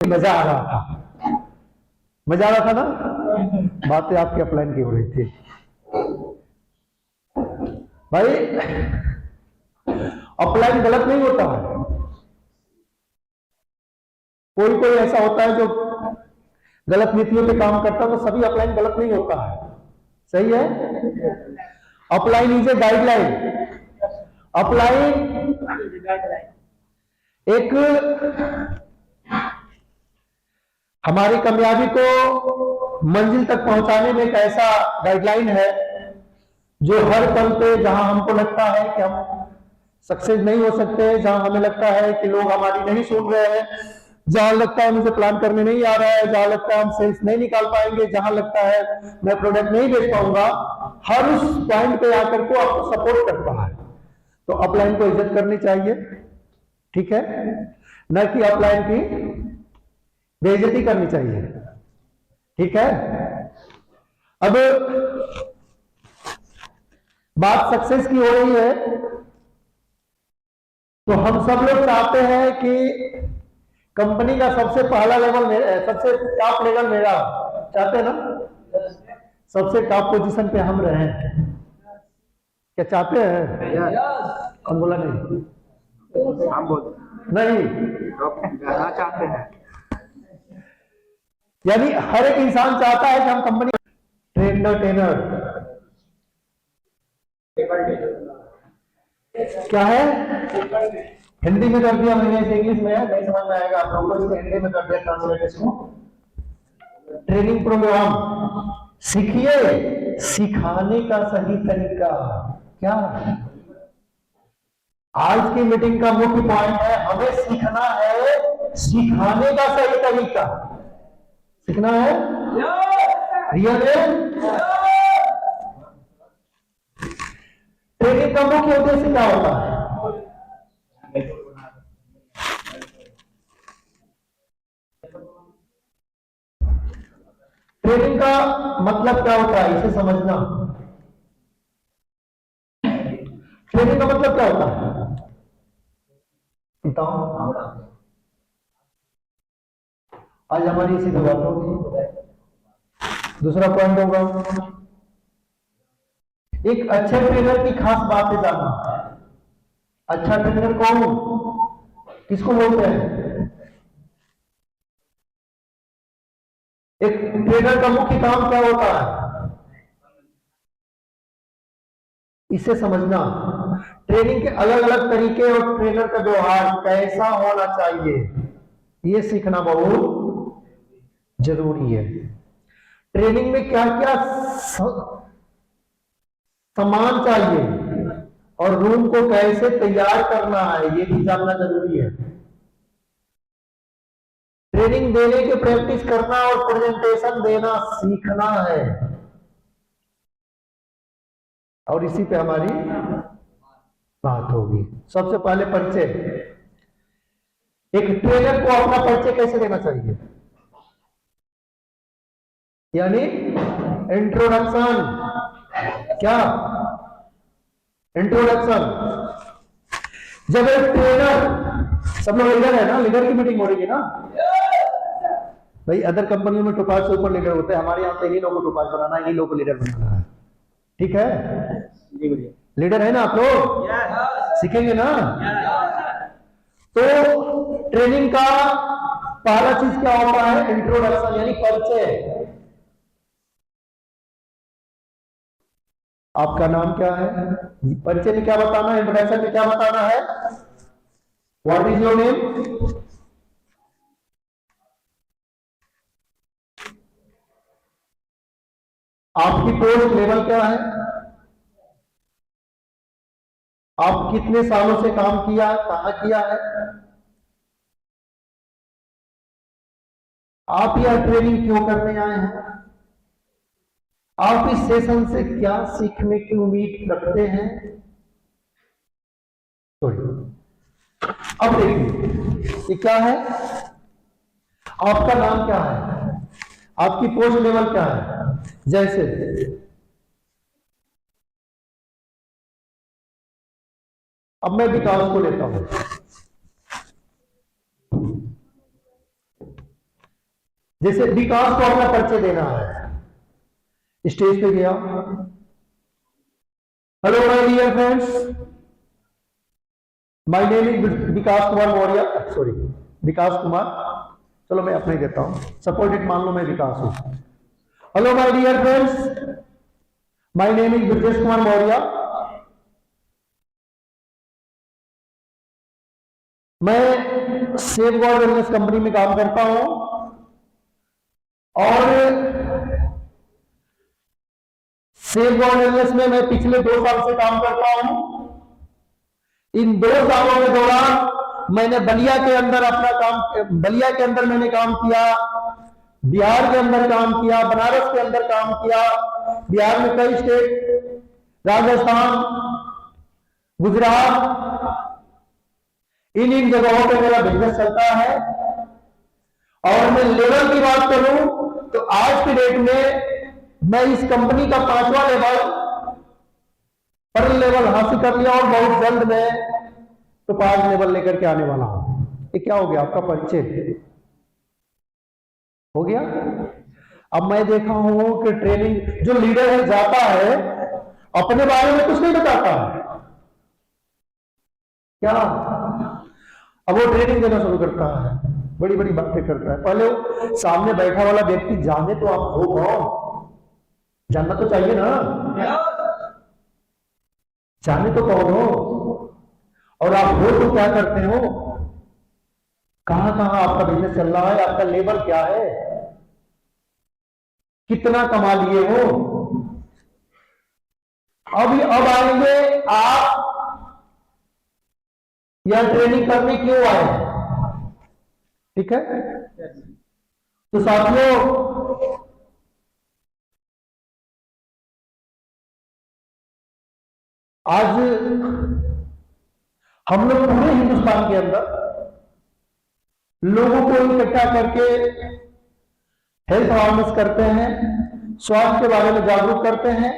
मजा आ रहा था, मजा आ रहा था ना, बातें आपकी अपलाइन की हो रही थी। भाई अपलाइन गलत नहीं होता है, कोई कोई ऐसा होता है जो गलत नीतियों पे काम करता है, तो सभी अपलाइन गलत नहीं होता है, सही है। Upline is a guideline, upline एक हमारी कामयाबी को मंजिल तक पहुंचाने में एक ऐसा गाइडलाइन है जो हर पल पे जहां हमको लगता है कि हम सक्सेस नहीं हो सकते, जहां हमें लगता है कि लोग हमारी नहीं सुन रहे हैं, जहां लगता है मुझे प्लान करने नहीं आ रहा है, जहां लगता है हम सेल्स नहीं निकाल पाएंगे, जहां लगता है मैं प्रोडक्ट नहीं बेच पाऊंगा, हर उस पॉइंट पे आकर को आपको सपोर्ट करता है। तो अपलाइन को इज्जत करनी चाहिए, ठीक है, न कि अपलाइन की बेइज्जती करनी चाहिए, ठीक है। अब बात सक्सेस की हो रही है, तो हम सब लोग चाहते हैं कि कंपनी का सबसे पहला लेवल मेरा, सबसे टॉप लेवल मेरा, चाहते हैं ना, सबसे टॉप पोजीशन पे हम रहें, क्या चाहते हैं? हम बोला नहीं, हम बोल नहीं रहना चाहते हैं। यानी हर एक इंसान चाहता है कि हम कंपनी ट्रेनर क्या है, हिंदी में कर दिया मैंने, इसे इंग्लिश में है, नहीं समझ में आएगा आप लोगों को, इसको हिंदी में कर दिया ट्रांसलेट इसको। ट्रेनिंग प्रोग्राम सीखिए, सिखाने का सही तरीका क्या है। आज की मीटिंग का मुख्य पॉइंट है, हमें सीखना है सिखाने का सही तरीका, सीखना है रियल है। ट्रेनिंग का मुख्य उद्देश्य क्या होता है? ट्रेनिंग का मतलब क्या होता है, इसे समझना। ट्रेनिंग का मतलब क्या होता है बताओ, आज हमारी इसी पे बात होगी। दूसरा पॉइंट होगा एक अच्छे ट्रेनर की खास बातें जानना। अच्छा ट्रेनर कौन, किसको बोलते हैं? एक ट्रेनर का मुख्य काम क्या होता है, इसे समझना। ट्रेनिंग के अलग अलग तरीके और ट्रेनर का व्यवहार कैसा होना चाहिए, यह सीखना बहुत जरूरी है। ट्रेनिंग में क्या क्या सामान चाहिए और रूम को कैसे तैयार करना है, यह भी जानना जरूरी है। ट्रेनिंग देने की प्रैक्टिस करना और प्रेजेंटेशन देना सीखना है, और इसी पे हमारी बात होगी। सबसे पहले परिचय, एक ट्रेनर को अपना परिचय कैसे देना चाहिए, यानी इंट्रोडक्शन। क्या इंट्रोडक्शन? जब एक ट्रेनर, सब लोग लीडर है ना, लीडर की मीटिंग हो रही है ना भाई। अदर कंपनियों में टोपाज से ऊपर लीडर होते हैं, हमारे यहाँ पे इन्हीं लोगों को टोपाज बनाना है, इन्हीं लोगों को लीडर बनाना है, ठीक है। लीडर है ना आप लोग, सीखेंगे ना। तो ट्रेनिंग का पहला चीज क्या होता है, इंट्रोडक्शन यानी परिचय। आपका नाम क्या है, परिचय में क्या बताना है, इंट्रोडक्शन में क्या बताना है, व्हाट इज योर नेम, आपकी पोस्ट लेवल क्या है, आप कितने सालों से काम किया, कहां किया है, आप यह ट्रेनिंग क्यों करने आए हैं, आप इस सेशन से क्या सीखने की उम्मीद रखते हैं। अब देखिए ये क्या है, आपका नाम क्या है, आपकी पोस्ट लेवल क्या है। जैसे अब मैं विकास को लेता हूं, जैसे विकास को अपना परिचय देना है, स्टेज पे गया, hello my dear friends, my name is Vikas Kumar Maurya, sorry Vikas Kumar, चलो मैं अपना ही देता हूं, सपोर्टेड मान लो मैं विकास हूं। Hello my dear friends, my name is Brajesh Kumar Maurya, मैं सेफगार्ड वेलनेस कंपनी में काम करता हूं और सेफगार्ड वेलनेस में मैं पिछले 2 साल से काम करता हूं। इन 2 सालों के दौरान मैंने बलिया के अंदर अपना काम, बलिया के अंदर मैंने काम किया, बिहार के अंदर काम किया, बनारस के अंदर काम किया, बिहार में कई स्टेट, राजस्थान, गुजरात, इन जगहों पे मेरा बिजनेस चलता है। और मैं लेवल की बात करूं तो आज की डेट में मैं इस कंपनी का 5वां लेवल, पर लेवल हासिल कर लिया और बहुत जल्द मैं तो 5 लेवल लेकर के आने वाला हूं। ये क्या हो गया, आपका परिचय हो गया। अब मैं देखा हूं कि ट्रेनिंग जो लीडर है जाता है अपने बारे में कुछ नहीं बताता है, क्या अब वो ट्रेनिंग देना शुरू करता है, बड़ी बड़ी बातें करता है। पहले वो सामने बैठा वाला व्यक्ति जाने तो आप हो कौन, जानना तो चाहिए ना, जाने तो कौन हो और आप हो तो क्या करते हो, कहां कहां आपका बिजनेस चल रहा है, आपका लेवल क्या है, कितना कमा लिए हो। अब आएंगे आप यह ट्रेनिंग करने क्यों आए, ठीक है। तो साथियों, आज हम लोग पूरे हिंदुस्तान के अंदर लोगों को इकट्ठा करके हेल्थ अवेयरनेस करते हैं, स्वास्थ्य के बारे में जागरूक करते हैं,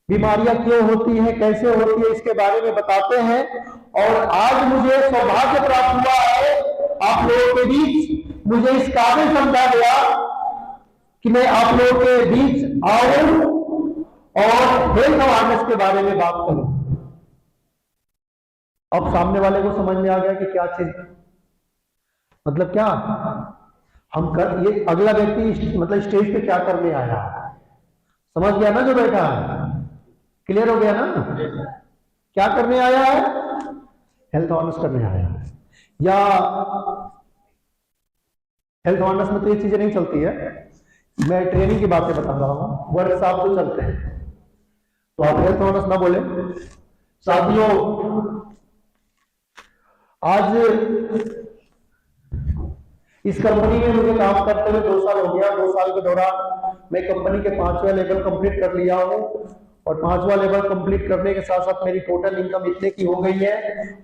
बीमारियां क्यों होती है, कैसे होती है, इसके बारे में बताते हैं। और आज मुझे सौभाग्य प्राप्त हुआ है आप लोगों के बीच, मुझे इस काबिल समझा गया कि मैं आप लोगों के बीच आऊं और हेल्थ अवेयरनेस के बारे में बात करूं। अब सामने वाले को समझ में आ गया कि क्या चीज, मतलब क्या हम कर, ये अगला व्यक्ति मतलब स्टेज पे क्या करने आया, समझ गया ना जो बैठा है, क्लियर हो गया ना, क्या करने आया है, हेल्थ अवेयरनेस करने आया है। या हेल्थ अवेयरनेस में तो ये चीजें नहीं चलती है, मैं ट्रेनिंग की बातें बता रहा हूं, वर्कशॉप तो चलते हैं, तो आप हेल्थ अवेयरनेस ना बोले। साथियों, आज इस कंपनी में मुझे काम करते हुए 2 साल हो गया। 2 साल के दौरान मैं कंपनी के 5वां लेवल कंप्लीट कर लिया हूं और 5वां लेवल कंप्लीट करने के साथ साथ मेरी टोटल इनकम इतने की हो गई है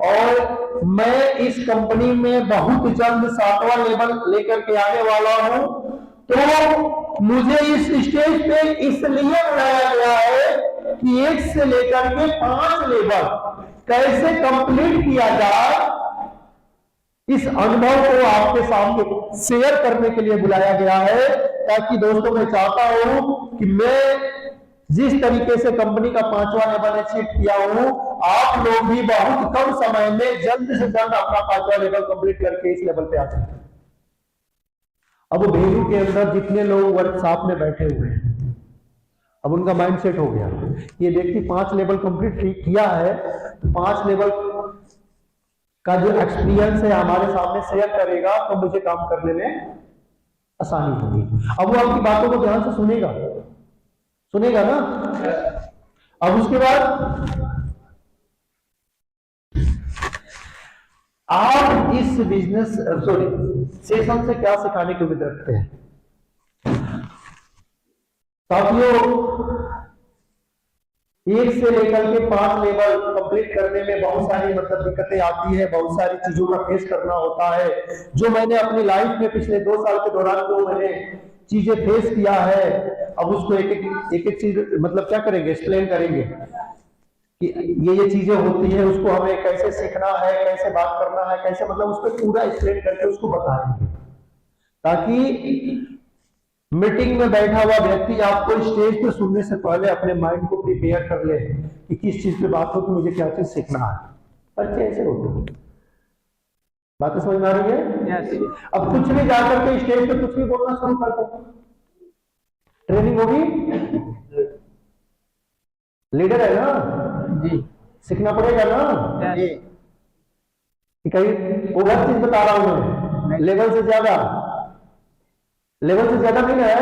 और मैं इस कंपनी में बहुत जल्द 7वां लेवल लेकर के आने वाला हूं। तो मुझे इस स्टेज पे इसलिए बुलाया गया है कि 1 से लेकर के 5 लेवल कैसे कंप्लीट किया जाए, इस अनुभव को आपके सामने शेयर करने के लिए बुलाया गया है। ताकि दोस्तों, मैं चाहता हूं कि मैं जिस तरीके से कंपनी का 5वां लेवल अचीव किया हूं, आप लोग भी बहुत कम समय में जल्द से जल्द अपना 5वां लेवल कंप्लीट करके इस लेवल पे आ जाए। अब भेलू के अंदर जितने लोग वर्कशॉप में बैठे हुए हैं, अब उनका माइंड सेट हो गया, ये व्यक्ति 5 लेवल कंप्लीट किया है, 5 लेवल का जो एक्सपीरियंस है हमारे सामने शेयर करेगा, तो मुझे काम करने में आसानी होगी। अब वो आपकी बातों को ध्यान से सुनेगा ना। अब उसके बाद आप इस बिजनेस सेशन से क्या सिखाने की उम्मीद रखते हैं। साथियों, 1 से लेकर के 5 लेवल कंप्लीट करने में बहुत सारी दिक्कतें आती है, बहुत सारी चीजों का फेस करना होता है। जो मैंने अपनी लाइफ में पिछले 2 साल के दौरान जो मैंने चीजें फेस किया है, अब उसको एक चीज क्या करेंगे, एक्सप्लेन करेंगे कि ये चीजें होती है, उसको हमें कैसे सीखना है, कैसे बात करना है, कैसे उस पर पूरा एक्सप्लेन करके उसको बताएंगे। ताकि मीटिंग में बैठा हुआ व्यक्ति आपको स्टेज पे सुनने से पहले अपने माइंड को प्रिपेयर कर ले कि किस चीज पे बात हो, कि मुझे क्या चीज सीखना है। पर कैसे होते हैं, बातें समझ में आ रही है? यस। अब कुछ भी जाकर के स्टेज पे कुछ भी बोलना शुरू कर दो, ट्रेनिंग होगी, लीडर है ना जी। सीखना पड़ेगा ना। जी। कि कहीं ओवर चीज बता रहा हूं मैं, लेवल से ज्यादा नहीं है।